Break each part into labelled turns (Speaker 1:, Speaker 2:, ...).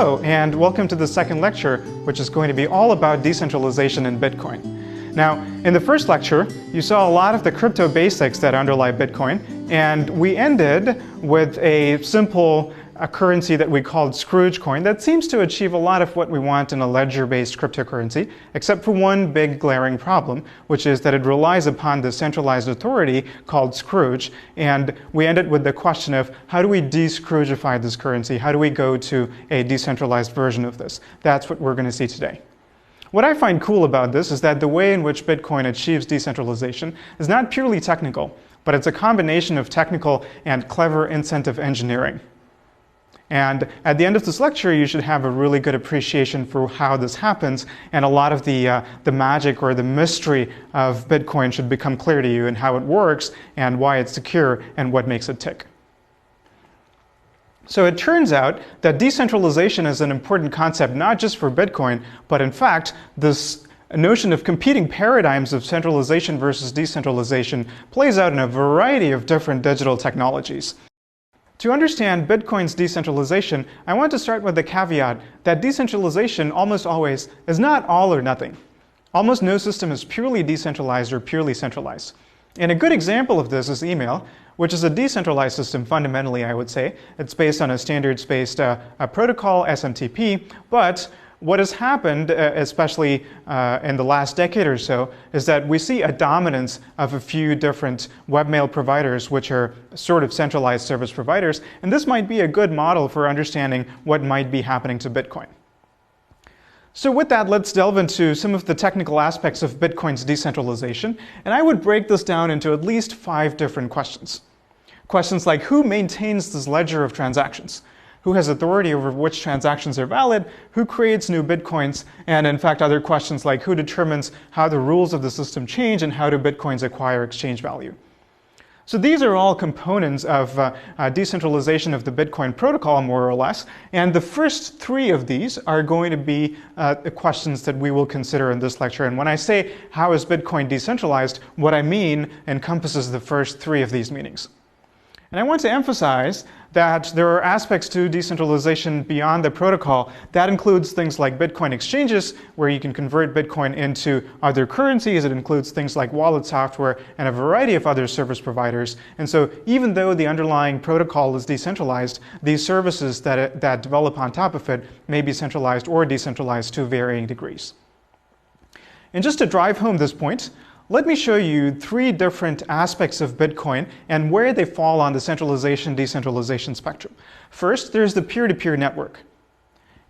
Speaker 1: Hello, and welcome to the second lecture, which is going to be all about decentralization in Bitcoin. Now, in the first lecture, you saw a lot of the crypto basics that underlie Bitcoin, and we ended with a simple currency that we called Scrooge coin that seems to achieve a lot of what we want in a ledger-based cryptocurrency, except for one big glaring problem, which is that it relies upon the centralized authority called Scrooge. And we ended with the question of how do we de-Scroogify this currency? How do we go to a decentralized version of this? That's what we're going to see today. What I find cool about this is that the way in which Bitcoin achieves decentralization is not purely technical, but it's a combination of technical and clever incentive engineering. And at the end of this lecture, you should have a really good appreciation for how this happens, and a lot of the magic or the mystery of Bitcoin should become clear to you, and how it works, and why it's secure, and what makes it tick. So it turns out that decentralization is an important concept not just for Bitcoin, but in fact, this notion of competing paradigms of centralization versus decentralization plays out in a variety of different digital technologies. To understand Bitcoin's decentralization, I want to start with the caveat that decentralization almost always is not all or nothing. Almost no system is purely decentralized or purely centralized. And a good example of this is email, which is a decentralized system fundamentally, I would say. It's based on a standards-based protocol, SMTP, but what has happened, especially in the last decade or so, is that we see a dominance of a few different webmail providers, which are sort of centralized service providers, and this might be a good model for understanding what might be happening to Bitcoin. So with that, let's delve into some of the technical aspects of Bitcoin's decentralization, and I would break this down into at least 5 different questions. Questions like, who maintains this ledger of transactions? Who has authority over which transactions are valid, who creates new Bitcoins, and in fact other questions like who determines how the rules of the system change and how do Bitcoins acquire exchange value. So these are all components of decentralization of the Bitcoin protocol, more or less, and the first 3 of these are going to be the questions that we will consider in this lecture. And when I say how is Bitcoin decentralized, what I mean encompasses the first 3 of these meanings. And I want to emphasize that there are aspects to decentralization beyond the protocol. That includes things like Bitcoin exchanges, where you can convert Bitcoin into other currencies. It includes things like wallet software and a variety of other service providers. And so even though the underlying protocol is decentralized, these services that develop on top of it may be centralized or decentralized to varying degrees. And just to drive home this point, let me show you 3 different aspects of Bitcoin and where they fall on the centralization-decentralization spectrum. First, there's the peer-to-peer network.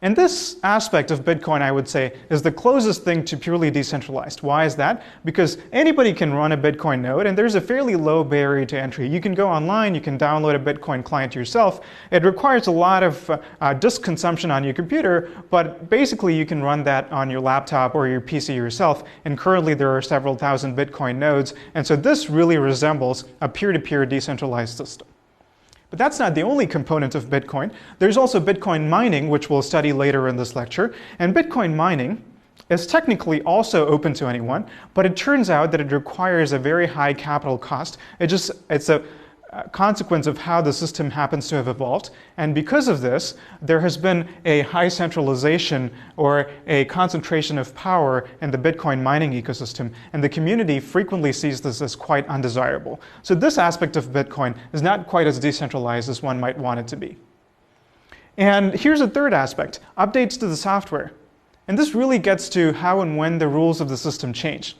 Speaker 1: And this aspect of Bitcoin, I would say, is the closest thing to purely decentralized. Why is that? Because anybody can run a Bitcoin node, and there's a fairly low barrier to entry. You can go online, you can download a Bitcoin client yourself. It requires a lot of disk consumption on your computer, but basically you can run that on your laptop or your PC yourself. And currently there are several thousand Bitcoin nodes, and so this really resembles a peer-to-peer decentralized system. But that's not the only component of Bitcoin. There's also Bitcoin mining, which we'll study later in this lecture. And Bitcoin mining is technically also open to anyone, but it turns out that it requires a very high capital cost. It's a consequence of how the system happens to have evolved. And because of this, there has been a high centralization or a concentration of power in the Bitcoin mining ecosystem. And the community frequently sees this as quite undesirable. So this aspect of Bitcoin is not quite as decentralized as one might want it to be. And here's a third aspect, updates to the software. And this really gets to how and when the rules of the system change.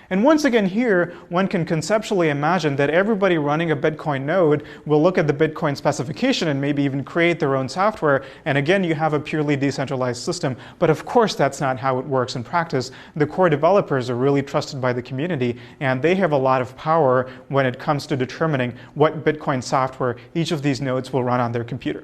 Speaker 1: And once again here, one can conceptually imagine that everybody running a Bitcoin node will look at the Bitcoin specification and maybe even create their own software. And again, you have a purely decentralized system. But of course, that's not how it works in practice. The core developers are really trusted by the community, and they have a lot of power when it comes to determining what Bitcoin software each of these nodes will run on their computer.